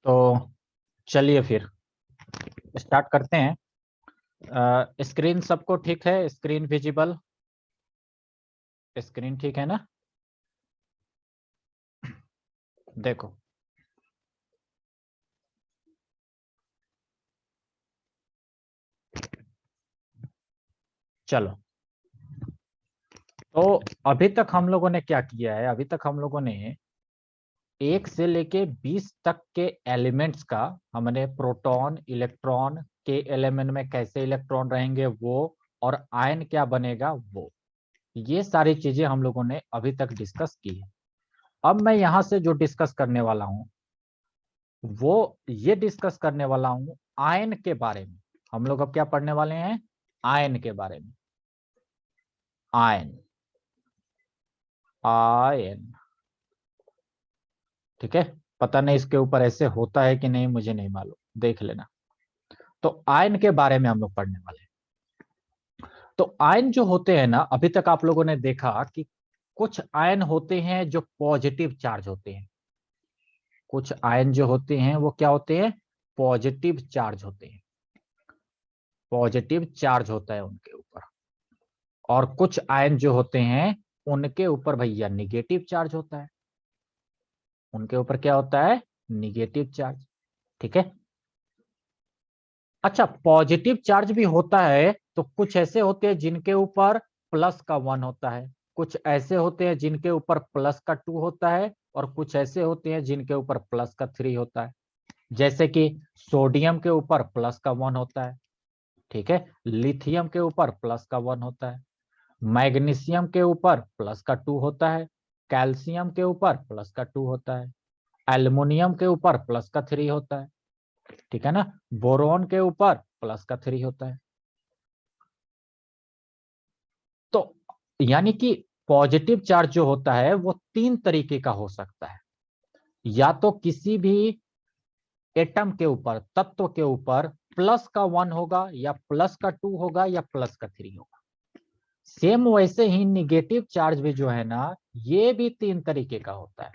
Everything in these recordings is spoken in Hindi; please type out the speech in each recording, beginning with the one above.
तो चलिए फिर स्टार्ट करते हैं। स्क्रीन सबको ठीक है? Screen visible? स्क्रीन ठीक है ना? देखो, चलो। तो अभी तक हम लोगों ने क्या किया है? अभी तक हम लोगों ने 1 से लेके 20 तक के एलिमेंट्स का हमने प्रोटॉन, इलेक्ट्रॉन के एलिमेंट में कैसे इलेक्ट्रॉन रहेंगे वो, और आयन क्या बनेगा वो, ये सारी चीजें हम लोगों ने अभी तक डिस्कस की है। अब मैं यहां से जो डिस्कस करने वाला हूं वो ये डिस्कस करने वाला हूं आयन के बारे में। हम लोग अब क्या पढ़ने वाले हैं? आयन के बारे में। आयन, आयन, ठीक है। पता नहीं इसके ऊपर ऐसे होता है कि नहीं, मुझे नहीं मालूम, देख लेना। तो आयन के बारे में हम लोग पढ़ने वाले हैं। तो आयन जो होते हैं ना, अभी तक आप लोगों ने देखा कि कुछ आयन होते हैं जो पॉजिटिव चार्ज होते हैं। कुछ आयन जो होते हैं वो क्या होते हैं? पॉजिटिव चार्ज होते हैं। पॉजिटिव चार्ज होता है उनके ऊपर। और कुछ आयन जो होते हैं उनके ऊपर भैया निगेटिव चार्ज होता है। उनके ऊपर क्या होता है? निगेटिव चार्ज, ठीक है। अच्छा, पॉजिटिव चार्ज भी होता है तो कुछ ऐसे होते हैं जिनके ऊपर प्लस का 1 होता है, कुछ ऐसे होते हैं जिनके ऊपर प्लस का 2 होता है, और कुछ ऐसे होते हैं जिनके ऊपर प्लस का 3 होता है। जैसे कि सोडियम के ऊपर प्लस का 1 होता है, ठीक है। लिथियम के ऊपर प्लस का 1 होता है। मैग्नीशियम के ऊपर प्लस का 2 होता है। कैल्शियम के ऊपर प्लस का 2 होता है। एल्युमिनियम के ऊपर प्लस का 3 होता है, ठीक है ना। बोरोन के ऊपर प्लस का 3 होता है। तो यानी कि पॉजिटिव चार्ज जो होता है वो 3 तरीके का हो सकता है। या तो किसी भी एटम के ऊपर, तत्व के ऊपर प्लस का 1 होगा, या प्लस का 2 होगा, या प्लस का 3 होगा। सेम वैसे ही निगेटिव चार्ज भी जो है ना, ये भी 3 तरीके का होता है।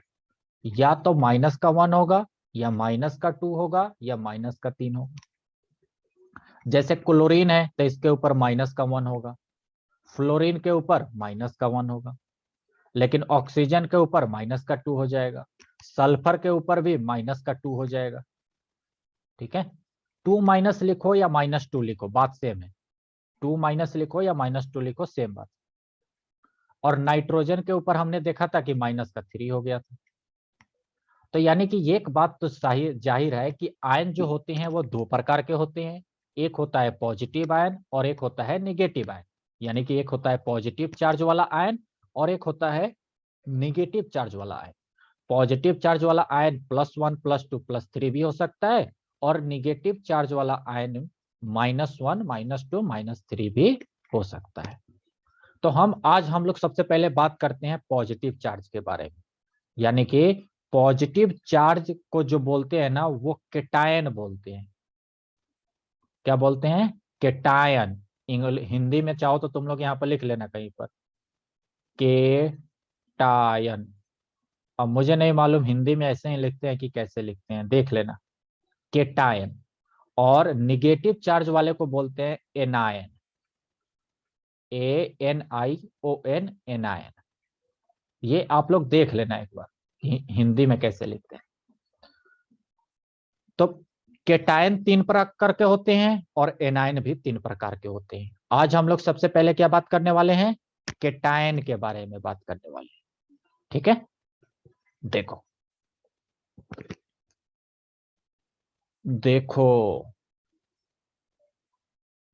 या तो माइनस का 1 होगा, या माइनस का 2 होगा, या माइनस का 3 होगा। जैसे क्लोरीन है तो इसके ऊपर माइनस का 1 होगा, फ्लोरीन के ऊपर माइनस का 1 होगा, लेकिन ऑक्सीजन के ऊपर माइनस का 2 हो जाएगा। सल्फर के ऊपर भी माइनस का 2 हो जाएगा, ठीक है। 2 माइनस लिखो या -2 लिखो, बात सेम है। 2 माइनस लिखो या -2 लिखो, सेम बात। और नाइट्रोजन के ऊपर हमने देखा था कि माइनस का 3 हो गया था। तो यानी कि एक बात तो जाहिर है कि आयन जो होते हैं वो 2 प्रकार के होते हैं। एक होता है पॉजिटिव आयन और एक होता है निगेटिव आयन। यानी कि एक होता है पॉजिटिव चार्ज वाला आयन और एक होता है निगेटिव चार्ज वाला आयन। पॉजिटिव चार्ज वाला आयन +1, +2, +3 भी हो सकता है, और निगेटिव चार्ज वाला आयन -1, -2, -3 भी हो सकता है। तो हम लोग सबसे पहले बात करते हैं पॉजिटिव चार्ज के बारे में। यानी कि पॉजिटिव चार्ज को जो बोलते हैं ना वो केटायन बोलते हैं। क्या बोलते हैं? केटायन। हिंदी में चाहो तो तुम लोग यहाँ पर लिख लेना कहीं पर, केटायन। अब मुझे नहीं मालूम हिंदी में ऐसे ही लिखते हैं कि कैसे लिखते हैं, देख लेना। केटायन। और निगेटिव चार्ज वाले को बोलते हैं एनायन। ANION, anion. ये आप लोग देख लेना एक बार हिंदी में कैसे लिखते हैं। तो केटायन 3 प्रकार के होते हैं और एनायन भी 3 प्रकार के होते हैं। आज हम लोग सबसे पहले क्या बात करने वाले हैं? केटायन के बारे में बात करने वाले हैं, ठीक है। देखो, देखो,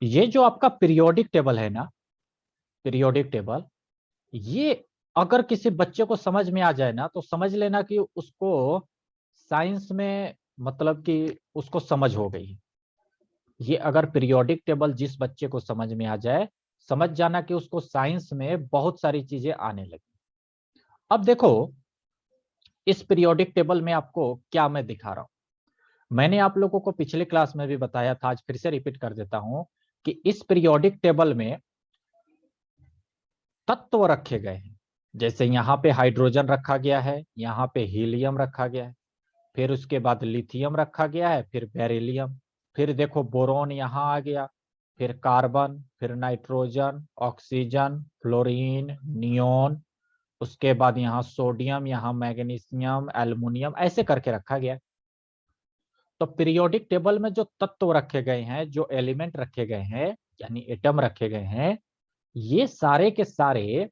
ये जो आपका पीरियोडिक टेबल है ना, पीरियोडिक टेबल, ये अगर किसी बच्चे को समझ में आ जाए ना तो समझ लेना कि उसको साइंस में मतलब कि उसको समझ हो गई है। ये अगर पीरियोडिक टेबल जिस बच्चे को समझ में आ जाए, समझ जाना कि उसको साइंस में बहुत सारी चीजें आने लगी। अब देखो, इस पीरियोडिक टेबल में आपको क्या मैं दिखा रहा हूं। मैंने आप लोगों को पिछले क्लास में भी बताया था, आज फिर से रिपीट कर देता हूं कि इस पीरियोडिक टेबल में तत्व रखे गए हैं। जैसे यहाँ पे हाइड्रोजन रखा गया है, यहाँ पे हीलियम रखा गया है, फिर उसके बाद लिथियम रखा गया है, फिर बेरिलियम, फिर देखो बोरोन यहाँ आ गया, फिर कार्बन, फिर नाइट्रोजन, ऑक्सीजन, फ्लोरीन, नियोन, उसके बाद यहाँ सोडियम, यहाँ मैग्नीशियम, एल्युमिनियम, ऐसे करके रखा गया। तो पीरियोडिक टेबल में जो तत्व रखे गए हैं, जो एलिमेंट रखे गए हैं, यानी एटम रखे गए हैं, ये सारे के सारे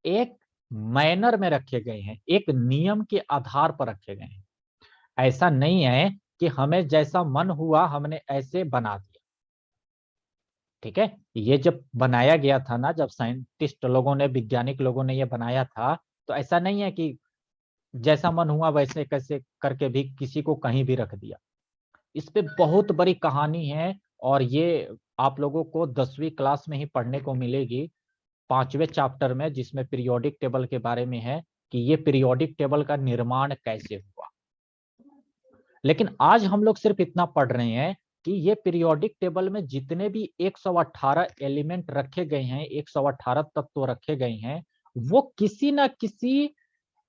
एक मैनर में रखे गए हैं, एक नियम के आधार पर रखे गए हैं। ऐसा नहीं है कि हमें जैसा मन हुआ हमने ऐसे बना दिया। ठीक है, ये जब बनाया गया था ना, जब साइंटिस्ट लोगों ने, वैज्ञानिक लोगों ने ये बनाया था, तो ऐसा नहीं है कि जैसा मन हुआ वैसे कैसे करके भी किसी को कहीं भी रख दिया। इस पे बहुत बड़ी कहानी है, और ये आप लोगों को 10वीं क्लास में ही पढ़ने को मिलेगी, 5वें चैप्टर में, जिसमें पीरियोडिक टेबल के बारे में है कि ये पीरियोडिक टेबल का निर्माण कैसे हुआ। लेकिन आज हम लोग सिर्फ इतना पढ़ रहे हैं कि ये पीरियोडिक टेबल में जितने भी 118 एलिमेंट रखे गए हैं, 118 तत्व रखे गए हैं, वो किसी ना किसी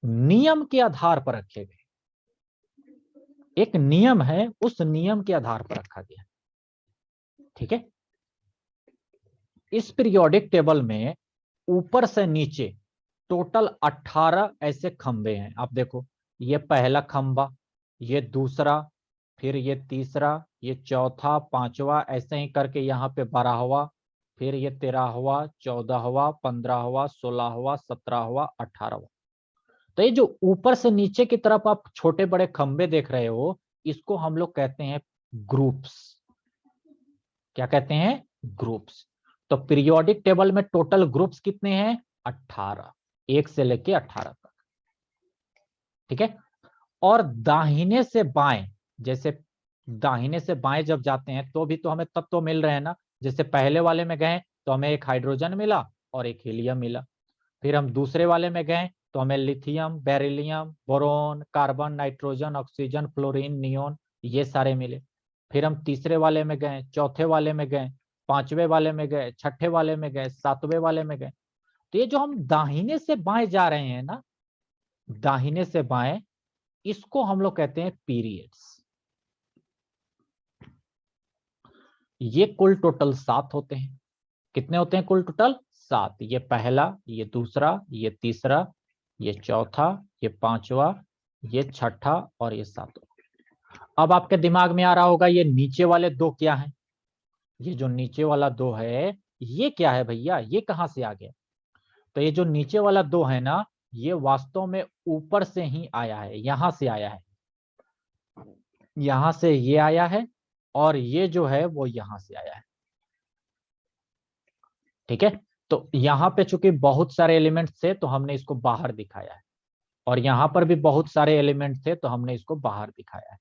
नियम के आधार पर रखे गए। एक नियम है, उस नियम के आधार पर रखा गया। ठीक है, इस पीरियोडिक टेबल में ऊपर से नीचे टोटल 18 ऐसे खंबे हैं। आप देखो, ये पहला खंबा, ये दूसरा, फिर ये तीसरा, ये चौथा, पांचवा, ऐसे ही करके यहाँ पे 12वां, फिर ये 13वां, 14वां, 15वां, 16वां, 17वां, 18वां। तो ये जो ऊपर से नीचे की तरफ आप छोटे बड़े खंबे देख रहे हो, इसको हम लोग कहते हैं ग्रुप्स। क्या कहते हैं? ग्रुप्स। तो पीरियोडिक टेबल में टोटल ग्रुप्स कितने हैं? 18, 1 से लेके 18 तक। ठीक है, और दाहिने से बाएं, जैसे दाहिने से बाएं जब जाते हैं तो भी तो हमें तत्व मिल रहे हैं ना। जैसे पहले वाले में गए तो हमें एक हाइड्रोजन मिला और एक हीलियम मिला। फिर हम दूसरे वाले में गए तो हमें lithium, beryllium, boron, carbon, nitrogen, oxygen, fluorine, neon, ये सारे मिले। फिर हम तीसरे वाले में गए, चौथे वाले में गए, पांचवें वाले में गए, छठे वाले में गए, सातवें वाले में गए। तो ये जो हम दाहिने से बाएं जा रहे हैं ना, दाहिने से बाएं, इसको हम लोग कहते हैं पीरियड्स। ये कुल टोटल 7 होते हैं। कितने होते हैं कुल टोटल? 7। ये पहला, ये दूसरा, ये तीसरा, ये चौथा, ये पांचवा, ये छठा और ये सातवां। अब आपके दिमाग में आ रहा होगा ये नीचे वाले दो क्या हैं? ये जो नीचे वाला 2 है, ये क्या है भैया, ये कहां से आ गया? तो ये जो नीचे वाला 2 है ना, ये वास्तव में ऊपर से ही आया है, यहां से आया है, यहां से ये आया है, और ये जो है वो यहां से आया है। ठीक है, तो यहां पे चूंकि बहुत सारे एलिमेंट थे तो हमने इसको बाहर दिखाया है, और यहां पर भी बहुत सारे एलिमेंट थे तो हमने इसको बाहर दिखाया है।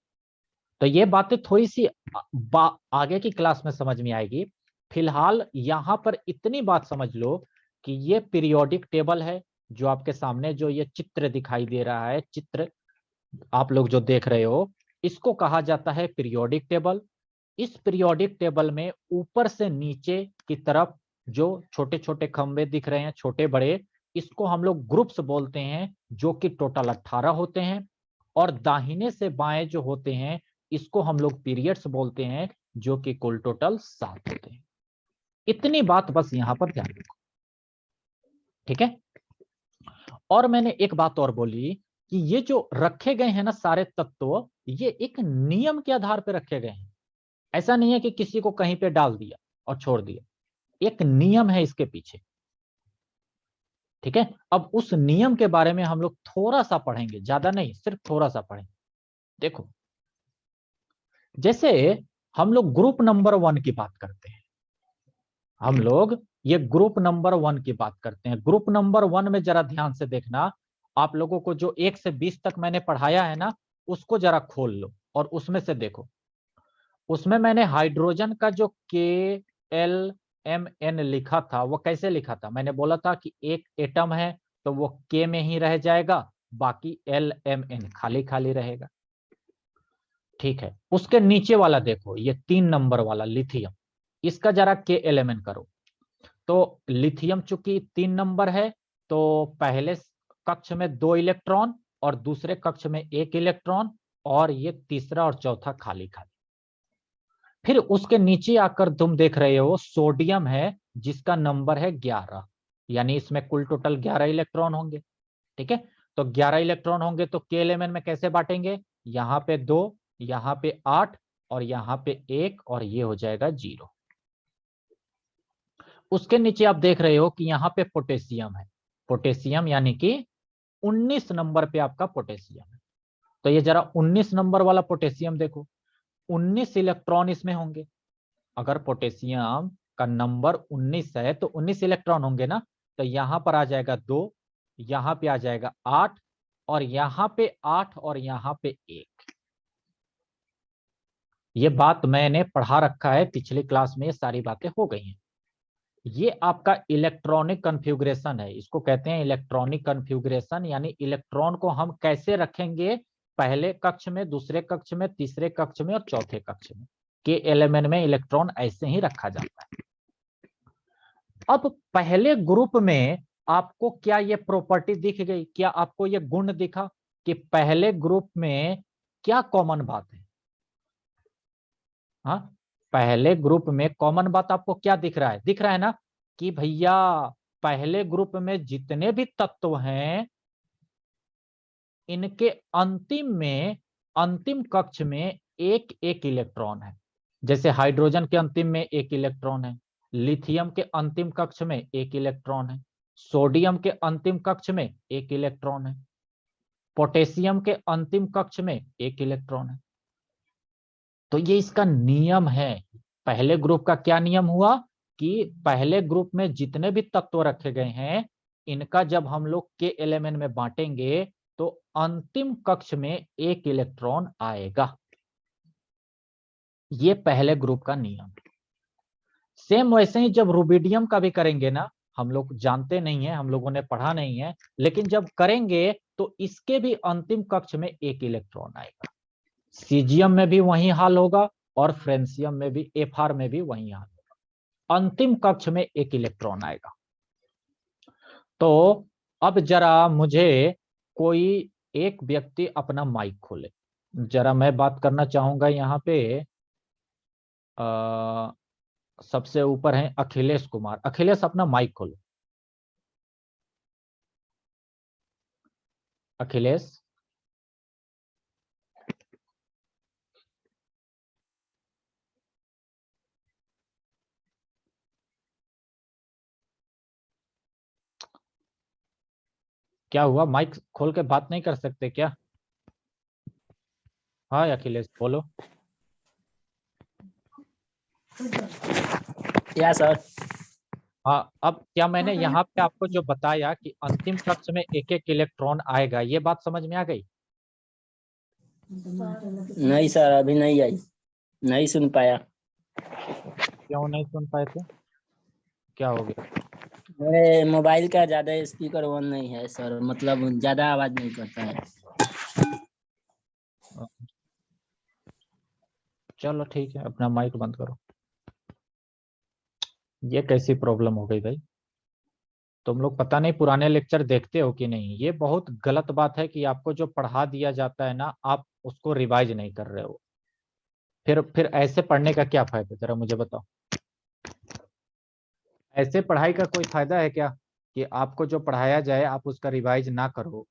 तो ये बातें थोड़ी सी आगे की क्लास में समझ में आएगी। फिलहाल यहां पर इतनी बात समझ लो कि ये पीरियोडिक टेबल है, जो आपके सामने जो ये चित्र दिखाई दे रहा है, चित्र आप लोग जो देख रहे हो, इसको कहा जाता है पीरियोडिक टेबल। इस पीरियोडिक टेबल में ऊपर से नीचे की तरफ जो छोटे छोटे खंबे दिख रहे हैं, छोटे बड़े, इसको हम लोग ग्रुप्स बोलते हैं, जो कि टोटल 18 होते हैं। और दाहिने से बाएं जो होते हैं, इसको हम लोग पीरियड्स बोलते हैं, जो कि कुल टोटल 7 होते हैं। इतनी बात बस यहां पर ध्यान रखो। ठीक है, और मैंने एक बात और बोली कि ये जो रखे गए हैं ना सारे तत्व, ये एक नियम के आधार पर रखे गए हैं। ऐसा नहीं है कि किसी को कहीं पे डाल दिया और छोड़ दिया, एक नियम है इसके पीछे। ठीक है, अब उस नियम के बारे में हम लोग थोड़ा सा पढ़ेंगे, ज्यादा नहीं, सिर्फ थोड़ा सा पढ़ेंगे। देखो, जैसे हम लोग ग्रुप नंबर 1 की बात करते हैं, हम लोग ये ग्रुप नंबर 1 की बात करते हैं। ग्रुप नंबर 1 में जरा ध्यान से देखना, आप लोगों को जो 1 से 20 तक मैंने पढ़ाया है ना, उसको जरा खोल लो और उसमें से देखो। उसमें मैंने हाइड्रोजन का जो KLMN लिखा था, वो कैसे लिखा था? मैंने बोला था कि एक एटम है तो वो K में ही रह जाएगा, बाकी LMN खाली खाली रहेगा। ठीक है, उसके नीचे वाला देखो, ये 3 नंबर वाला लिथियम, इसका जरा KLMN करो। तो लिथियम चूंकि 3 नंबर है, तो पहले कक्ष में 2 इलेक्ट्रॉन और दूसरे कक्ष में 1 इलेक्ट्रॉन, और ये तीसरा और चौथा खाली खाली। फिर उसके नीचे आकर तुम देख रहे हो सोडियम है जिसका नंबर है 11, यानी इसमें कुल टोटल 11 इलेक्ट्रॉन होंगे। ठीक है, तो 11 इलेक्ट्रॉन होंगे तो के एलिमेंट में कैसे बांटेंगे, यहाँ पे 2, यहाँ पे 8 और यहाँ पे 1, और ये हो जाएगा 0। उसके नीचे आप देख रहे हो कि यहाँ पे पोटेशियम है, पोटेशियम यानी कि 19 नंबर पे आपका पोटेशियम है। तो ये जरा 19 नंबर वाला पोटेशियम देखो, 19 इलेक्ट्रॉन इसमें होंगे। अगर पोटेशियम का नंबर 19 है तो 19 इलेक्ट्रॉन होंगे ना, तो यहां पर आ जाएगा 2, यहां पे आ जाएगा 8, और यहां पे 8 और यहां पे 1। ये बात मैंने पढ़ा रखा है, पिछली क्लास में ये सारी बातें हो गई हैं। ये आपका इलेक्ट्रॉनिक कन्फिग्रेशन है, इसको कहते हैं इलेक्ट्रॉनिक कन्फिग्रेशन, यानी इलेक्ट्रॉन को हम कैसे रखेंगे पहले कक्ष में, दूसरे कक्ष में, तीसरे कक्ष में और चौथे कक्ष में। के एलिमेंट में इलेक्ट्रॉन ऐसे ही रखा जाता है। अब पहले ग्रुप में आपको क्या ये प्रॉपर्टी दिख गई, क्या आपको ये गुण दिखा कि पहले ग्रुप में क्या कॉमन बात है? हाँ, पहले ग्रुप में कॉमन बात आपको क्या दिख रहा है? दिख रहा है ना कि भैया पहले ग्रुप में जितने भी तत्व हैं इनके अंतिम कक्ष में एक एक इलेक्ट्रॉन है। जैसे हाइड्रोजन के अंतिम में 1 इलेक्ट्रॉन है, लिथियम के अंतिम कक्ष में 1 इलेक्ट्रॉन है, सोडियम के अंतिम कक्ष में 1 इलेक्ट्रॉन है, पोटेशियम के अंतिम कक्ष में 1 इलेक्ट्रॉन है। तो ये इसका नियम है। पहले ग्रुप का क्या नियम हुआ कि पहले ग्रुप में जितने भी तत्व रखे गए हैं इनका जब हम लोग के एलिमेंट में बांटेंगे तो अंतिम कक्ष में 1 इलेक्ट्रॉन आएगा। ये पहले ग्रुप का नियम। सेम वैसे ही जब रुबिडियम का भी करेंगे ना, हम लोग जानते नहीं है, हम लोगों ने पढ़ा नहीं है, लेकिन जब करेंगे तो इसके भी अंतिम कक्ष में 1 इलेक्ट्रॉन आएगा। सीजियम में भी वही हाल होगा और फ्रेंसियम में भी, एफआर में भी वही हाल होगा, अंतिम कक्ष में 1 इलेक्ट्रॉन आएगा। तो अब जरा मुझे कोई एक व्यक्ति अपना माइक खोले, जरा मैं बात करना चाहूंगा। यहाँ पे सबसे ऊपर है अखिलेश कुमार। अखिलेश अपना माइक खोलो। अखिलेश, क्या हुआ? माइक खोल के बात नहीं कर सकते क्या? हाँ अखिलेश बोलो। या सर। हाँ, अब क्या मैंने यहाँ पे आपको जो बताया कि अंतिम कक्ष में 1 1 इलेक्ट्रॉन आएगा, ये बात समझ में आ गई? नहीं सर, अभी नहीं आई, नहीं सुन पाया। क्यों नहीं सुन पाए थे? क्या हो गया? मेरे मोबाइल का ज्यादा स्पीकर ऑन नहीं है सर, मतलब ज्यादा आवाज नहीं करता है। चलो ठीक है, अपना माइक बंद करो। ये कैसी प्रॉब्लम हो गई भाई? तुम लोग पता नहीं पुराने लेक्चर देखते हो कि नहीं। ये बहुत गलत बात है कि आपको जो पढ़ा दिया जाता है ना, आप उसको रिवाइज नहीं कर रहे हो। फिर ऐसे पढ़ने का क्या फायदा, जरा मुझे बताओ। ऐसे पढ़ाई का कोई फायदा है क्या कि आपको जो पढ़ाया जाए आप उसका रिवाइज ना करो,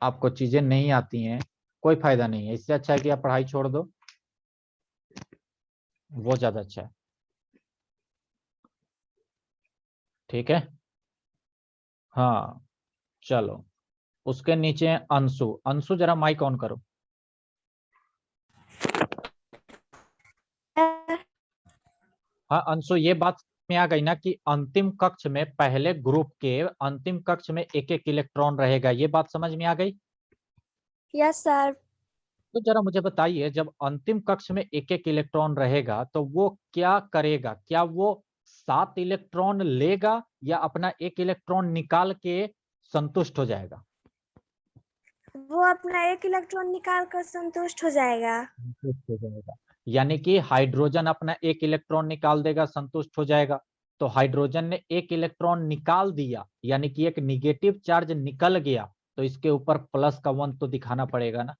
आपको चीजें नहीं आती हैं? कोई फायदा नहीं है। इससे अच्छा है कि आप पढ़ाई छोड़ दो, वो ज्यादा अच्छा है। ठीक है, हाँ चलो। उसके नीचे है अंशु। अंशु जरा माइक ऑन करो। हाँ अंशु, ये बात में आ गई ना कि अंतिम कक्ष में पहले ग्रुप के अंतिम कक्ष में 1 1 इलेक्ट्रॉन रहेगा, ये बात समझ में आ गई? Yes sir. तो जरा मुझे बताइए, जब अंतिम कक्ष में 1 1 इलेक्ट्रॉन रहेगा तो वो क्या करेगा? क्या वो 7 इलेक्ट्रॉन लेगा या अपना 1 इलेक्ट्रॉन निकाल के संतुष्ट हो जाएगा? वो अपना 1 इलेक्ट्रॉन निकाल कर संतुष्ट हो जाएगा। संतुष्ट हो जाएगा, यानी कि हाइड्रोजन अपना 1 इलेक्ट्रॉन निकाल देगा, संतुष्ट हो जाएगा। तो हाइड्रोजन ने 1 इलेक्ट्रॉन निकाल दिया, यानी कि एक निगेटिव चार्ज निकल गया, तो इसके ऊपर प्लस का 1 तो दिखाना पड़ेगा ना।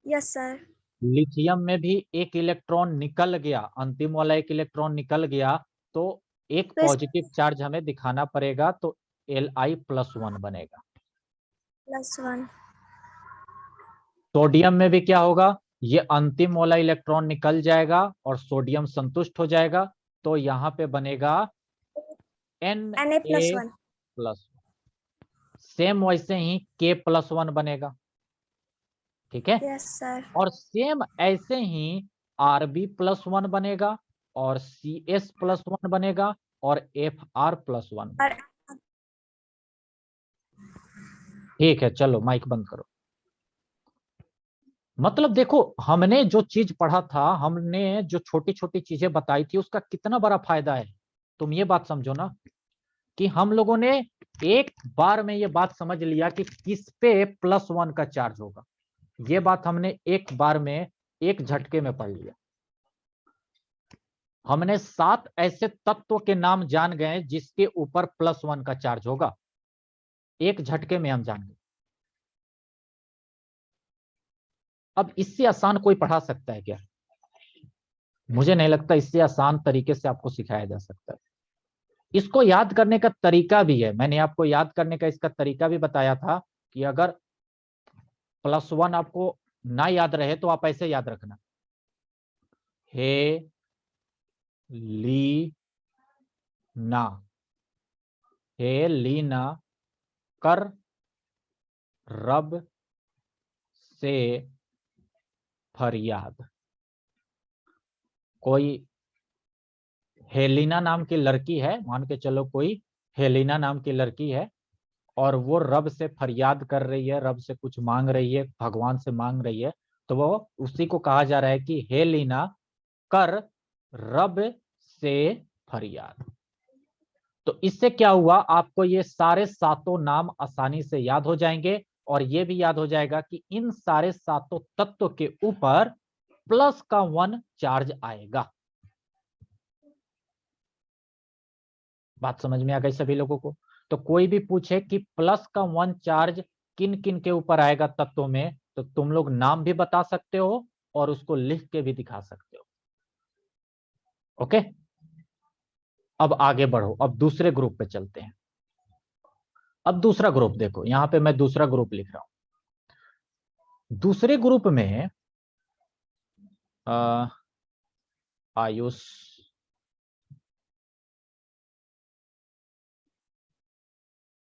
Yes sir. लिथियम में भी एक इलेक्ट्रॉन निकल गया, अंतिम वाला एक इलेक्ट्रॉन निकल गया, तो एक तो इस पॉजिटिव चार्ज हमें दिखाना पड़ेगा, तो Li+1 बनेगा। +1। सोडियम में भी क्या होगा, ये अंतिम वाला इलेक्ट्रॉन निकल जाएगा और सोडियम संतुष्ट हो जाएगा, तो यहाँ पे बनेगा Na+1। Na+1। सेम वैसे ही K+1 बनेगा, ठीक है। Yes sir. और सेम ऐसे ही Rb+1 बनेगा और CS+1 बनेगा और Fr+1 और बनेगा। ठीक है, चलो माइक बंद करो। मतलब देखो, हमने जो चीज पढ़ा था, हमने जो छोटी छोटी चीजें बताई थी, उसका कितना बड़ा फायदा है। तुम ये बात समझो ना कि हम लोगों ने एक बार में ये बात समझ लिया कि किस पे +1 का चार्ज होगा। ये बात हमने एक बार में, एक झटके में पढ़ लिया। हमने 7 ऐसे तत्व के नाम जान गए जिसके ऊपर +1 का चार्ज होगा, एक झटके में हम जान गए। अब इससे आसान कोई पढ़ा सकता है क्या? मुझे नहीं लगता इससे आसान तरीके से आपको सिखाया जा सकता है। इसको याद करने का तरीका भी है, मैंने आपको याद करने का इसका तरीका भी बताया था कि अगर +1 आपको ना याद रहे तो आप ऐसे याद रखना, हे ली ना, हे ली ना कर रब से फरियाद। कोई हेलिना नाम की लड़की है, मान के चलो कोई हेलिना नाम की लड़की है और वो रब से फरियाद कर रही है, रब से कुछ मांग रही है, भगवान से मांग रही है, तो वो उसी को कहा जा रहा है कि हे लीना कर रब से फरियाद। तो इससे क्या हुआ, आपको ये सारे 7 नाम आसानी से याद हो जाएंगे और ये भी याद हो जाएगा कि इन सारे 7 तत्व के ऊपर +1 चार्ज आएगा। बात समझ में आ गई सभी लोगों को? तो कोई भी पूछे कि +1 चार्ज किन किन के ऊपर आएगा तत्वों में, तो तुम लोग नाम भी बता सकते हो और उसको लिख के भी दिखा सकते हो। ओके, अब आगे बढ़ो, अब दूसरे ग्रुप पे चलते हैं। अब दूसरा ग्रुप देखो, यहां पे मैं दूसरा ग्रुप लिख रहा हूं। दूसरे ग्रुप में आयुष,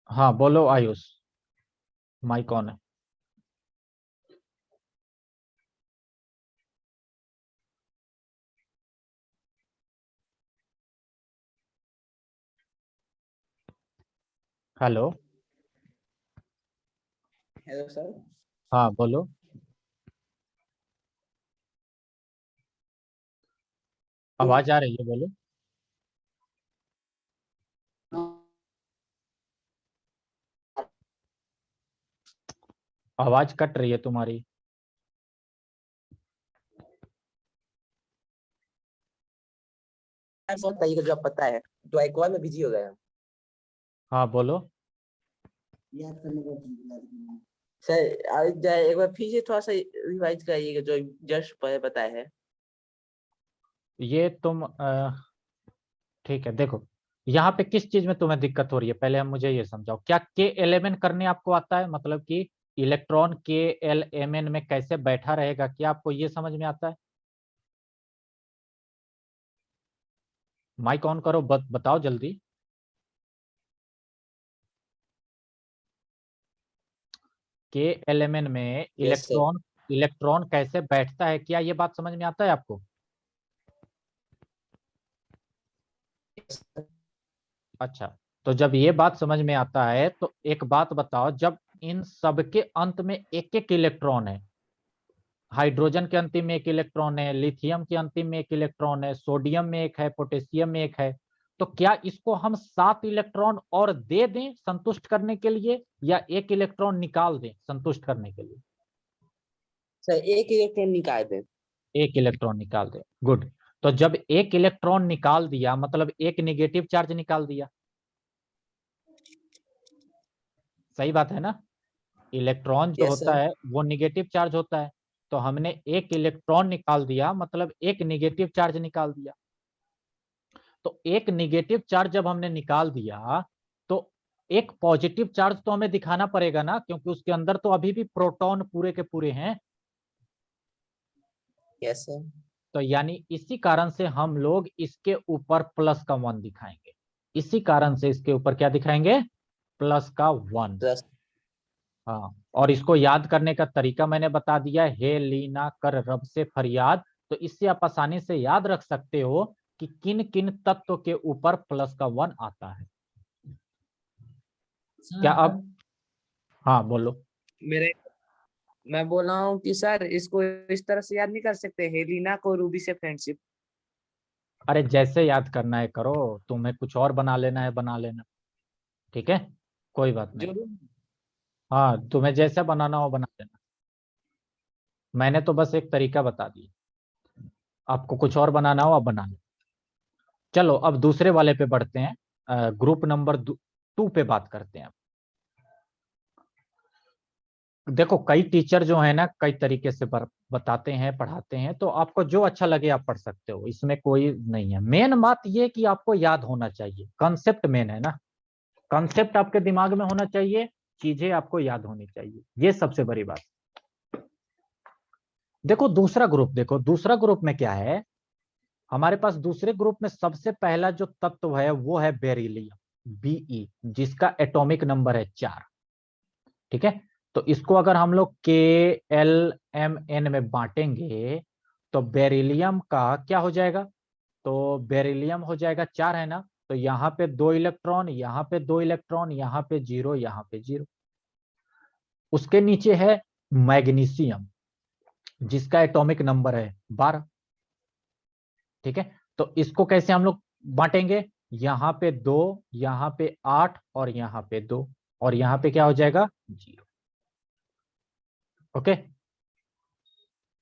हाँ बोलो आयुष, माइक ऑन है। Hello, hello sir. हाँ बोलो। आवाज आ रही है, बोलो। आवाज कट रही है तुम्हारी। सर बताइएगा जो आप पता है, तो एक बार में बिजी हो गया। हाँ बोलो। सर एक बार फिर से थोड़ा सा रिवाइज कराइएगा जो जस्ट पहले बताया है। ये तुम ठीक है, देखो यहाँ पे किस चीज में तुम्हें दिक्कत हो रही है, पहले हम मुझे ये समझाओ। क्या K11 करने आपको आता है, मतलब कि इलेक्ट्रॉन KLMN में कैसे बैठा रहेगा, क्या आपको ये समझ में आता है? माइक ऑन करो, बताओ जल्दी। KLMN में यस सर। इलेक्ट्रॉन कैसे बैठता है, क्या ये बात समझ में आता है आपको? अच्छा, तो जब ये बात समझ में आता है तो एक बात बताओ, जब इन सबके अंत में एक एक इलेक्ट्रॉन है, हाइड्रोजन के अंतिम में एक इलेक्ट्रॉन है, लिथियम के अंतिम में एक इलेक्ट्रॉन है, सोडियम में एक है, पोटेशियम में एक है, तो क्या इसको हम 7 इलेक्ट्रॉन और दे दें संतुष्ट करने के लिए, या एक इलेक्ट्रॉन निकाल दें संतुष्ट करने के लिए? सर एक इलेक्ट्रॉन निकाल दें। एक इलेक्ट्रॉन निकाल दें, गुड। तो जब एक इलेक्ट्रॉन निकाल दिया मतलब एक निगेटिव चार्ज निकाल दिया, सही बात है ना। इलेक्ट्रॉन जो यस होता सर। है वो निगेटिव चार्ज होता है, तो हमने एक इलेक्ट्रॉन निकाल दिया, मतलब एक निगेटिव चार्ज निकाल दिया। तो एक निगेटिव चार्ज जब हमने निकाल दिया तो एक पॉजिटिव चार्ज तो हमें दिखाना पड़ेगा ना, क्योंकि उसके अंदर तो अभी भी प्रोटॉन पूरे के पूरे हैं। Yes sir. तो यानी इसी कारण से हम लोग इसके ऊपर प्लस का 1 दिखाएंगे, इसी कारण से इसके ऊपर क्या दिखाएंगे, प्लस का 1। प्लस। हाँ, और इसको याद करने का तरीका मैंने बता दिया, हे लीना कर रब से फरियाद। तो इससे आप आसानी से याद रख सकते हो कि किन किन तत्व के ऊपर प्लस का 1 आता है। क्या अब, हाँ बोलो। मेरे मैं बोल रहा हूँ कि सर इसको इस तरह से याद नहीं कर सकते, हेलिना को रूबी से फ्रेंडशिप। अरे जैसे याद करना है करो, तुम्हें कुछ और बना लेना है बना लेना, ठीक है, कोई बात नहीं। जो हाँ, तुम्हें जैसा बनाना हो बना लेना, मैंने तो बस एक तरीका बता दिया, आपको कुछ और बनाना हो आप बना लेना। चलो अब दूसरे वाले पे बढ़ते हैं, ग्रुप नंबर 2 पे बात करते हैं। देखो कई टीचर जो है ना कई तरीके से बताते हैं पढ़ाते हैं, तो आपको जो अच्छा लगे आप पढ़ सकते हो, इसमें कोई नहीं है। मेन बात ये कि आपको याद होना चाहिए, कंसेप्ट मेन है ना, कंसेप्ट आपके दिमाग में होना चाहिए, चीजें आपको याद होनी चाहिए, ये सबसे बड़ी बात। देखो दूसरा ग्रुप, देखो दूसरा ग्रुप में क्या है, हमारे पास दूसरे ग्रुप में सबसे पहला जो तत्व है वो है बेरिलियम, बीई, जिसका एटॉमिक नंबर है 4। ठीक है, तो इसको अगर हम लोग KLMN में बांटेंगे तो बेरिलियम का क्या हो जाएगा, तो बेरिलियम हो जाएगा 4 है ना, तो यहाँ पे 2 इलेक्ट्रॉन, यहाँ पे 2 इलेक्ट्रॉन, यहाँ पे 0, यहाँ पे 0। उसके नीचे है मैग्नीशियम, जिसका एटॉमिक नंबर है 12। ठीक है, तो इसको कैसे हम लोग बांटेंगे, यहाँ पे 2, यहाँ पे 8 और यहाँ पे 2, और यहाँ पे क्या हो जाएगा 0। ओके,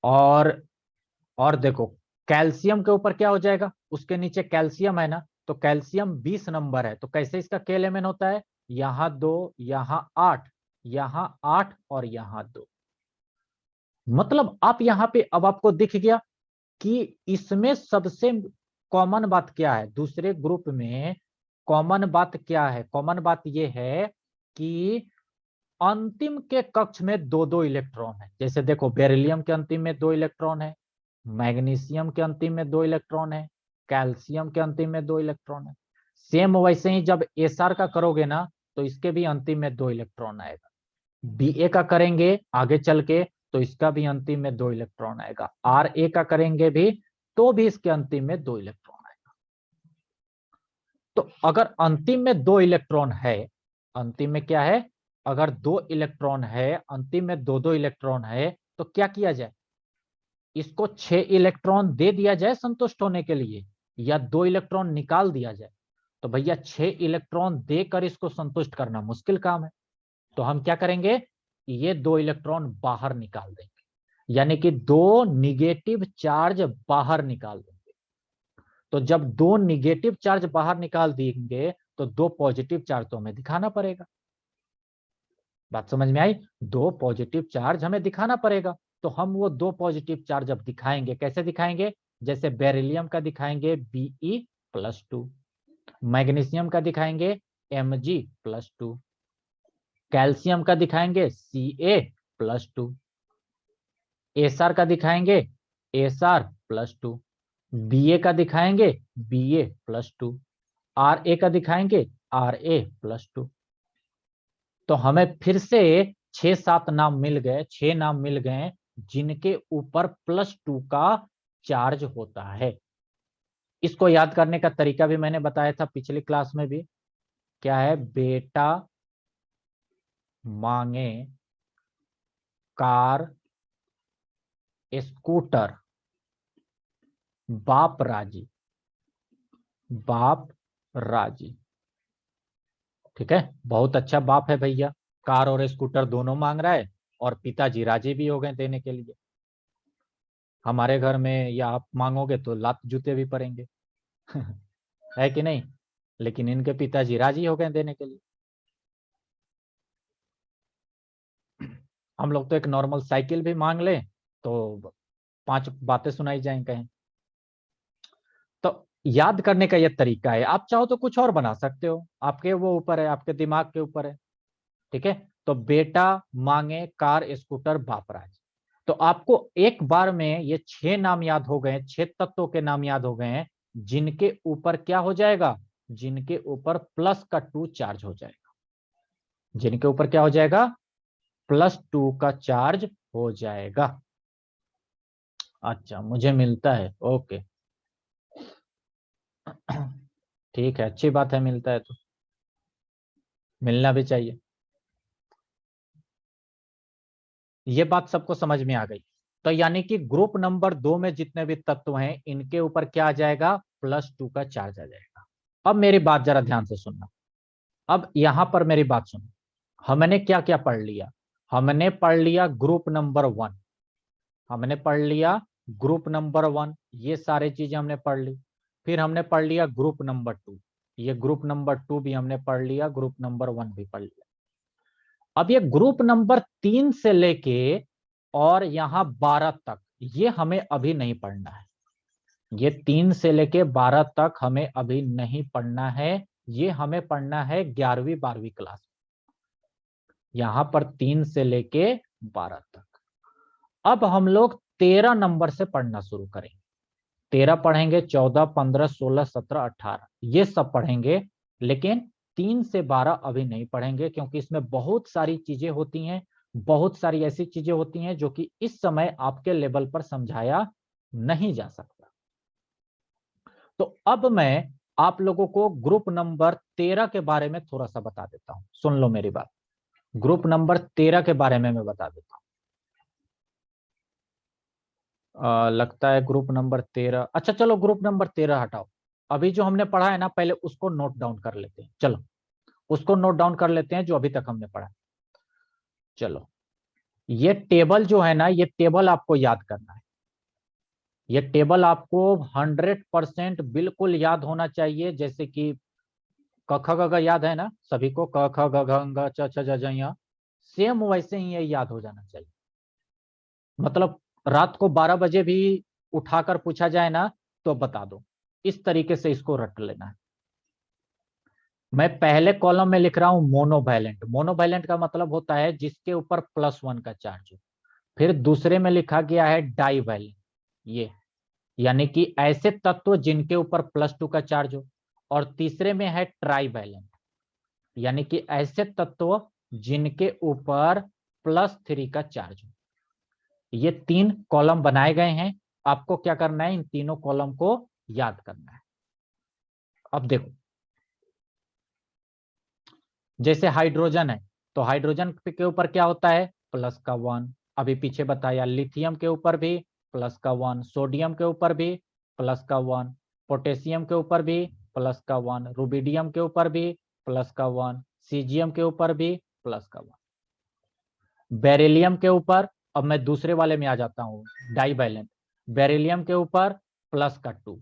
और देखो कैल्शियम के ऊपर क्या हो जाएगा, उसके नीचे कैल्शियम है ना, तो कैल्शियम 20 नंबर है, तो कैसे इसका KLMN होता है, यहाँ 2, यहाँ 8, यहाँ 8 और यहाँ 2। मतलब आप यहाँ पे अब आपको दिख गया कि इसमें सबसे कॉमन बात क्या है, दूसरे ग्रुप में कॉमन बात क्या है, कॉमन बात यह है कि अंतिम के कक्ष में 2-2 इलेक्ट्रॉन है। जैसे देखो बेरिलियम के अंतिम में 2 इलेक्ट्रॉन है, मैग्नीशियम के अंतिम में 2 इलेक्ट्रॉन है, कैल्शियम के अंतिम में 2 इलेक्ट्रॉन है। सेम वैसे ही जब SR का करोगे ना तो इसके भी अंतिम में 2 इलेक्ट्रॉन आएगा। BA का करेंगे आगे चल के तो इसका भी अंतिम में 2 इलेक्ट्रॉन आएगा। RA का करेंगे भी तो भी इसके अंतिम में 2 इलेक्ट्रॉन आएगा। तो अगर अंतिम में 2 इलेक्ट्रॉन है, अंतिम में क्या है, अगर 2 इलेक्ट्रॉन है, अंतिम में 2-2 इलेक्ट्रॉन है, तो क्या किया जाए, इसको 6 इलेक्ट्रॉन दे दिया जाए संतुष्ट होने के लिए, या 2 इलेक्ट्रॉन निकाल दिया जाए। तो भैया 6 इलेक्ट्रॉन देकर इसको संतुष्ट करना मुश्किल काम है, तो हम क्या करेंगे, ये 2 इलेक्ट्रॉन बाहर निकाल देंगे, यानी कि 2 निगेटिव चार्ज बाहर निकाल देंगे। तो जब 2 निगेटिव चार्ज बाहर निकाल देंगे तो 2 पॉजिटिव चार्ज तो हमें दिखाना पड़ेगा। बात समझ में आई, 2 पॉजिटिव चार्ज हमें दिखाना पड़ेगा, तो हम वो 2 पॉजिटिव चार्ज अब दिखाएंगे, कैसे दिखाएंगे, जैसे बेरिलियम का दिखाएंगे Be+2, मैग्नीशियम का दिखाएंगे Mg+2, कैल्शियम का दिखाएंगे Ca+2, SR का दिखाएंगे SR+2, Ba का दिखाएंगे Ba+2, Ra का दिखाएंगे Ra+2। तो हमें फिर से 6-7 नाम मिल गए, 6 नाम मिल गए जिनके ऊपर +2 का चार्ज होता है। इसको याद करने का तरीका भी मैंने बताया था पिछली क्लास में भी, क्या है, बेटा मांगे कार स्कूटर बाप राजी, बाप राजी। ठीक है, बहुत अच्छा बाप है भैया, कार और स्कूटर दोनों मांग रहा है और पिताजी राजी भी हो गए देने के लिए। हमारे घर में या आप मांगोगे तो लात जूते भी पड़ेंगे है कि नहीं, लेकिन इनके पिताजी राजी हो गए देने के लिए। हम लोग तो एक नॉर्मल साइकिल भी मांग लें तो 5 बातें सुनाई जाएं कहीं। तो याद करने का ये तरीका है। आप चाहो तो कुछ और बना सकते हो, आपके वो ऊपर है, आपके दिमाग के ऊपर है। ठीक है, तो बेटा मांगे कार स्कूटर बापराज। तो आपको एक बार में ये 6 नाम याद हो गए, 6 तत्वों के नाम याद हो गए हैं, जिनके ऊपर क्या हो जाएगा, जिनके ऊपर +2 चार्ज हो जाएगा। जिनके ऊपर क्या हो जाएगा, +2 का चार्ज हो जाएगा। अच्छा, मुझे मिलता है, ओके ठीक है, अच्छी बात है, मिलता है तो मिलना भी चाहिए। ये बात सबको समझ में आ गई। तो यानी कि ग्रुप नंबर 2 में जितने भी तत्व हैं, इनके ऊपर क्या आ जाएगा, +2 का चार्ज आ जाएगा। अब मेरी बात जरा ध्यान से सुनना। अब यहां पर मेरी बात सुनो, हमने क्या क्या पढ़ लिया। हमने पढ़ लिया ग्रुप नंबर 1, हमने पढ़ लिया ग्रुप नंबर 1, ये सारी चीजें हमने पढ़ ली। फिर हमने पढ़ लिया ग्रुप नंबर 2, ये ग्रुप नंबर 2 भी हमने पढ़ लिया, ग्रुप नंबर 1 भी पढ़ लिया। अब ये ग्रुप नंबर 3 से लेके और यहां 12 तक, ये हमें अभी नहीं पढ़ना है। ये 3 से लेके 12 तक हमें अभी नहीं पढ़ना है, ये हमें पढ़ना है 11वीं 12वीं क्लास। यहां पर 3 से लेके 12 तक। अब हम लोग 13 नंबर से पढ़ना शुरू करेंगे। 13 पढ़ेंगे, 14, 15, 16, 17, 18, ये सब पढ़ेंगे। लेकिन 3 से 12 अभी नहीं पढ़ेंगे, क्योंकि इसमें बहुत सारी चीजें होती हैं, बहुत सारी ऐसी चीजें होती हैं जो कि इस समय आपके लेवल पर समझाया नहीं जा सकता। तो अब मैं आप लोगों को ग्रुप नंबर 13 के बारे में थोड़ा सा बता देता हूं, सुन लो मेरी बात। ग्रुप नंबर 13 के बारे में मैं बता देता हूं। लगता है ग्रुप नंबर 13, अच्छा चलो ग्रुप नंबर 13 हटाओ। अभी जो हमने पढ़ा है ना, पहले उसको नोट डाउन कर लेते हैं। चलो उसको नोट डाउन कर लेते हैं जो अभी तक हमने पढ़ा। चलो, ये टेबल जो है ना, ये टेबल आपको याद करना है। ये टेबल आपको 100% बिल्कुल याद होना चाहिए। जैसे कि क ख ग घ याद है ना सभी को, क ख ग घ अंग च छ ज झ ञ, सेम वैसे ही ये याद हो जाना चाहिए। मतलब रात को 12 बजे भी उठाकर पूछा जाए ना तो बता दो, इस तरीके से इसको रट लेना है। मैं पहले कॉलम में लिख रहा हूं मोनोवैलेंट। मोनोवैलेंट का मतलब होता है जिसके ऊपर +1 का चार्ज हो। फिर दूसरे में लिखा गया है डाईवैलेंट, ये यानी कि ऐसे तत्व जिनके ऊपर +2 का चार्ज हो। और तीसरे में है ट्राईवैलेंट, यानी कि ऐसे तत्व जिनके ऊपर +3 का चार्ज हो। ये 3 कॉलम बनाए गए हैं, आपको क्या करना है, इन तीनों कॉलम को याद करना है। अब देखो, जैसे हाइड्रोजन है, तो हाइड्रोजन के ऊपर क्या होता है, +1। अभी पीछे बताया, लिथियम के ऊपर भी +1, सोडियम के ऊपर भी +1, पोटेशियम के ऊपर भी +1, रुबिडियम के ऊपर भी +1, सीजियम के ऊपर भी +1। बेरिलियम के ऊपर, अब मैं दूसरे वाले में आ जाता हूं, डाईवैलेंट। बेरिलियम के ऊपर +2,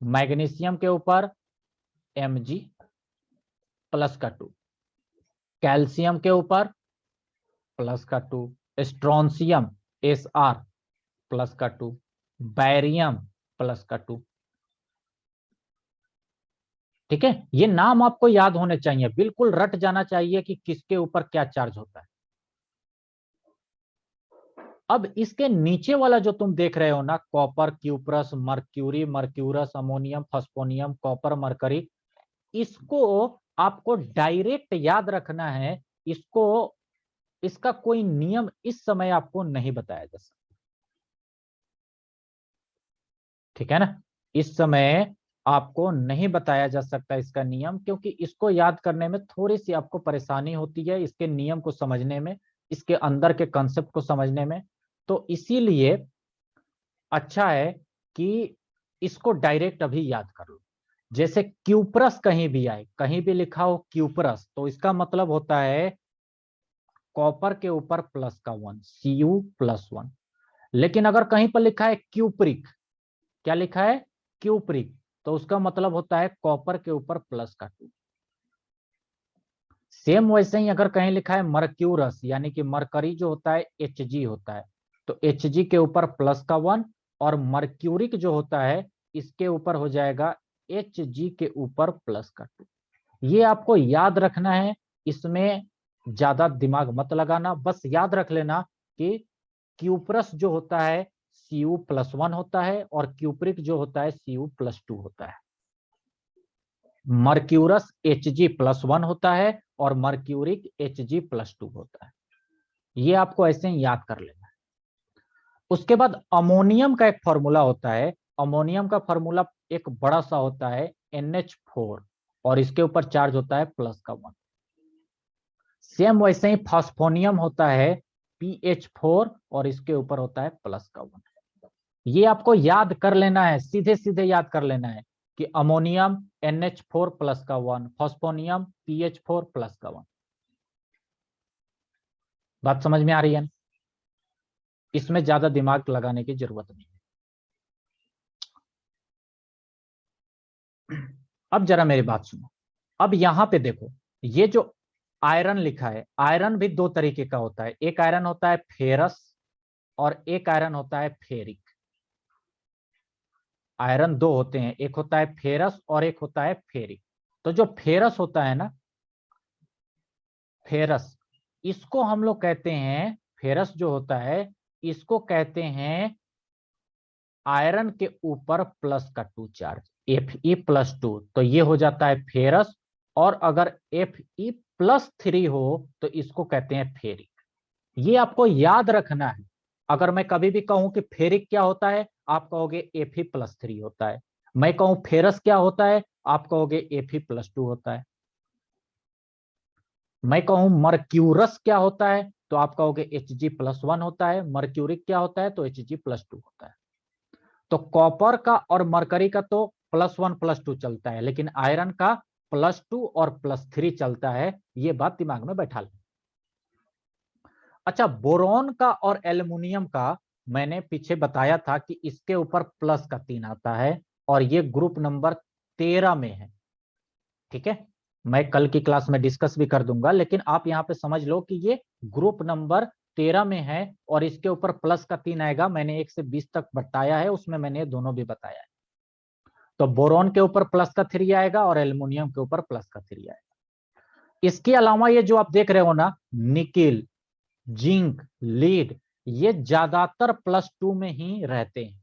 मैग्नीशियम के ऊपर Mg +2, कैल्शियम के ऊपर +2, स्ट्रोंसियम Sr +2, बैरियम +2। ठीक है, ये नाम आपको याद होने चाहिए, बिल्कुल रट जाना चाहिए कि किसके ऊपर क्या चार्ज होता है। अब इसके नीचे वाला जो तुम देख रहे हो ना, copper, cuprous, mercury, mercurous, ammonium, phosphonium, copper, mercury, इसको आपको डायरेक्ट याद रखना है। इसको, इसका कोई नियम इस समय आपको नहीं बताया जा सकता। ठीक है ना, इस समय आपको नहीं बताया जा सकता इसका नियम, क्योंकि इसको याद करने में थोड़ी सी आपको परेशानी होती है, इसके नियम को समझने में, इसके अंदर के कॉन्सेप्ट को समझने में। तो इसीलिए अच्छा है कि इसको डायरेक्ट अभी याद कर लो। जैसे क्यूप्रस कहीं भी आए, कहीं भी लिखा हो क्यूप्रस, तो इसका मतलब होता है कॉपर के ऊपर +1, Cu+1। लेकिन अगर कहीं पर लिखा है क्यूप्रिक, क्या लिखा है, क्यूप्रिक, तो उसका मतलब होता है कॉपर के ऊपर +2। सेम वैसे ही अगर कहीं लिखा है मर्क्यूरस, यानी कि मरकरी जो होता है Hg होता है, तो Hg के ऊपर प्लस का 1, और मर्क्यूरिक जो होता है इसके ऊपर हो जाएगा Hg के ऊपर प्लस का 2। ये आपको याद रखना है, इसमें ज्यादा दिमाग मत लगाना, बस याद रख लेना कि क्यूप्रस जो होता है Cu+1 होता है और क्यूप्रिक जो होता है Cu+2 होता है। मर्क्यूरस Hg+1 होता है और मर्क्यूरिक Hg+2 होता है। ये आपको ऐसे ही याद कर लेना है। उसके बाद अमोनियम का एक फॉर्मूला होता है। अमोनियम का फॉर्मूला एक बड़ा सा होता है NH4 और इसके ऊपर चार्ज होता है प्लस का 1। सेम वैसे ही फास्फोनियम होता है PH4 और इसके ऊपर होता है प्लस का 1। ये आपको याद कर लेना है, सीधे सीधे याद कर लेना है कि अमोनियम NH4 प्लस का 1, फास्फोनियम PH4 प्लस का 1। बात समझ में आ रही है? इसमें ज्यादा दिमाग लगाने की जरूरत नहीं है। अब जरा मेरी बात सुनो। अब यहां पे देखो, ये जो आयरन लिखा है, आयरन भी दो तरीके का होता है। एक आयरन होता है फेरस और एक आयरन होता है फेरिक। आयरन दो होते हैं, एक होता है फेरस और एक होता है फेरिक। तो जो फेरस होता है ना, फेरस, इसको हम लोग कहते हैं, फेरस जो होता है इसको कहते हैं आयरन के ऊपर प्लस का 2 चार्ज, Fe+2। तो ये हो जाता है फेरस, और अगर Fe+3 हो तो इसको कहते हैं फेरिक। ये आपको याद रखना है। अगर मैं कभी भी कहूं कि फेरिक क्या होता है, आप कहोगे Fe+3 होता है। मैं कहूं फेरस क्या होता है, आप कहोगे Fe+2 होता है। मैं कहूं मर्क्यूरस क्या होता है, तो आप कहोगे Hg+1 होता है। मर्क्यूरिक क्या होता है, तो Hg+2 होता है। तो कॉपर का और मरकरी का तो +1 +2 चलता है, लेकिन आयरन का +2 और +3 चलता है। ये बात दिमाग में बैठा लें। अच्छा, बोरॉन का और एल्युमिनियम का मैंने पीछे बताया था कि इसके ऊपर प्लस का 3 आता है और ये ग्रुप नंबर 13 में है। ठीक है, मैं कल की क्लास में डिस्कस भी कर दूंगा, लेकिन आप यहां पे समझ लो कि ये ग्रुप नंबर 13 में है और इसके ऊपर प्लस का 3 आएगा। मैंने 1 से 20 तक बताया है, उसमें मैंने दोनों भी बताया है। तो बोरॉन के ऊपर प्लस का 3 आएगा और एल्युमिनियम के ऊपर प्लस का 3 आएगा। इसके अलावा ये जो आप देख रहे हो ना, निकिल, जिंक, लीड, ये ज्यादातर +2 में ही रहते हैं।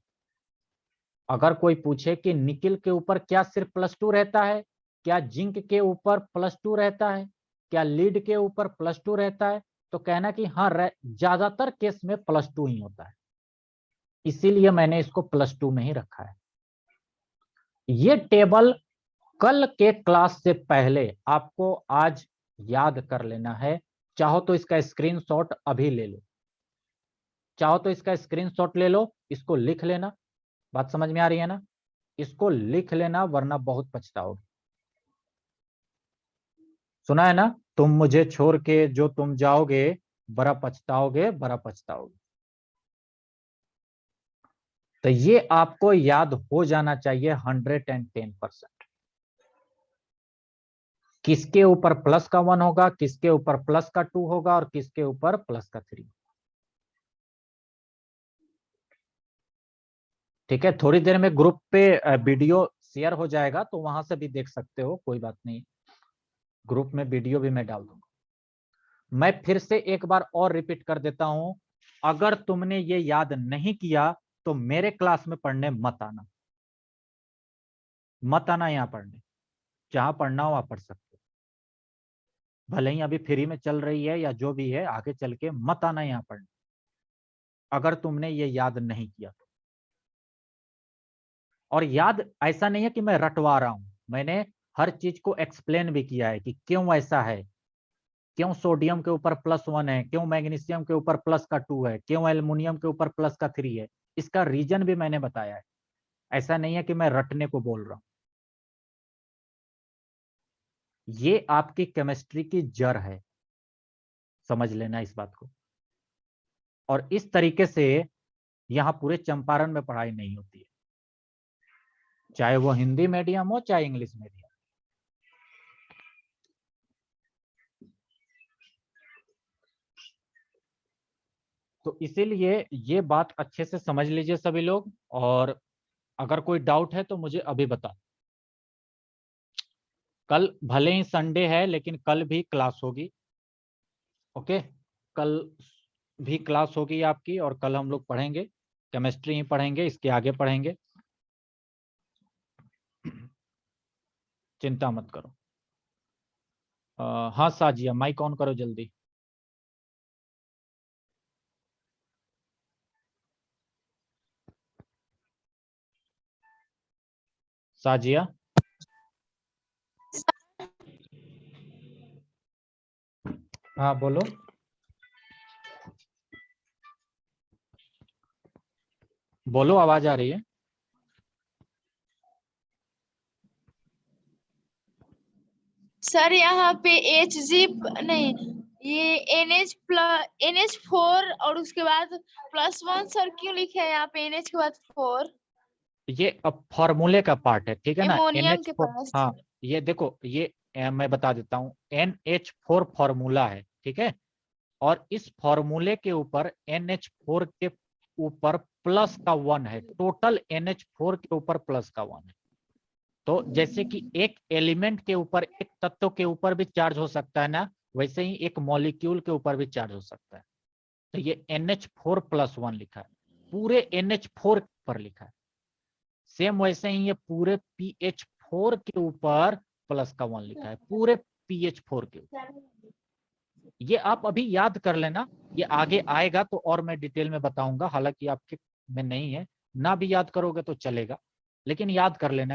अगर कोई पूछे कि निकिल के ऊपर क्या सिर्फ +2 रहता है, क्या जिंक के ऊपर +2 रहता है, क्या लीड के ऊपर +2 रहता है, तो कहना कि हाँ, ज्यादातर केस में +2 ही होता है। इसीलिए मैंने इसको +2 में ही रखा है। ये टेबल कल के क्लास से पहले आपको आज याद कर लेना है। चाहो तो इसका स्क्रीनशॉट अभी ले लो, चाहो तो इसका स्क्रीनशॉट ले लो, इसको लिख लेना। बात समझ में आ रही है ना? इसको लिख लेना, वरना बहुत पछताओगे। सुना है ना, तुम मुझे छोड़ के जो तुम जाओगे, बड़ा पछताओगे, बड़ा पछताओगे। तो ये आपको याद हो जाना चाहिए 110%। किसके ऊपर प्लस का 1 होगा, किसके ऊपर प्लस का 2 होगा और किसके ऊपर प्लस का 3। ठीक है, थोड़ी देर में ग्रुप पे वीडियो शेयर हो जाएगा, तो वहां से भी देख सकते हो, कोई बात नहीं। ग्रुप में वीडियो भी मैं डाल दूंगा। मैं फिर से एक बार और रिपीट कर देता हूं, अगर तुमने ये याद नहीं किया तो मेरे क्लास में पढ़ने मत आना, मत आना यहाँ पढ़ने। जहां पढ़ना हो वहां पढ़ सकते हो, भले ही अभी फ्री में चल रही है या जो भी है, आगे चल के मत आना यहाँ पढ़ने, अगर तुमने ये याद नहीं किया तो। और याद ऐसा नहीं है कि मैं रटवा रहा हूं, मैंने हर चीज को एक्सप्लेन भी किया है कि क्यों ऐसा है, क्यों सोडियम के ऊपर +1 है, क्यों मैग्नीशियम के ऊपर प्लस का 2 है, क्यों एल्युमिनियम के ऊपर प्लस का 3 है। इसका रीजन भी मैंने बताया है। ऐसा नहीं है कि मैं रटने को बोल रहा हूं। ये आपकी केमिस्ट्री की जड़ है, समझ लेना इस बात को। और इस तरीके से यहां पूरे चंपारण में पढ़ाई नहीं होती है, चाहे वो हिंदी मीडियम हो चाहे इंग्लिश मीडियम। तो इसीलिए ये बात अच्छे से समझ लीजिए सभी लोग, और अगर कोई डाउट है तो मुझे अभी बता। कल भले ही संडे है लेकिन कल भी क्लास होगी, ओके। कल भी क्लास होगी आपकी, और कल हम लोग पढ़ेंगे, केमिस्ट्री ही पढ़ेंगे, इसके आगे पढ़ेंगे, चिंता मत करो। हाँ साजिया, माइक ऑन करो जल्दी। साजिया, हाँ बोलो। बोलो, आवाज आ रही है। सर यहाँ पे HG नहीं, ये NH4 और उसके बाद +1 सर क्यों लिखे हैं यहाँ पे NH के बाद 4? ये अब फॉर्मूले का पार्ट है, ठीक है ना। एमोनियम के NH4, पास। हाँ ये देखो, ये मैं बता देता हूँ, NH4 फॉर्मूला है, ठीक है। और इस फॉर्मूले के ऊपर NH4 के ऊपर प्लस का 1 है, टोटल NH4 के ऊपर प्लस का 1 है। तो जैसे कि एक एलिमेंट के ऊपर, एक तत्व के ऊपर भी चार्ज हो सकता है ना, वैसे ही एक मॉलिक्यूल के ऊपर भी चार्ज हो सकता है। तो ये NH4+1 लिखा है, पूरे NH4 पर लिखा है। सेम वैसे ही ये पूरे PH4 के ऊपर प्लस का 1 लिखा है, पूरे PH4 के ऊपर। ये आप अभी याद कर लेना, ये आगे आएगा तो और मैं डिटेल में बताऊंगा, हालांकि आपके में नहीं है, ना भी याद करोगे तो चलेगा, लेकिन याद कर लेना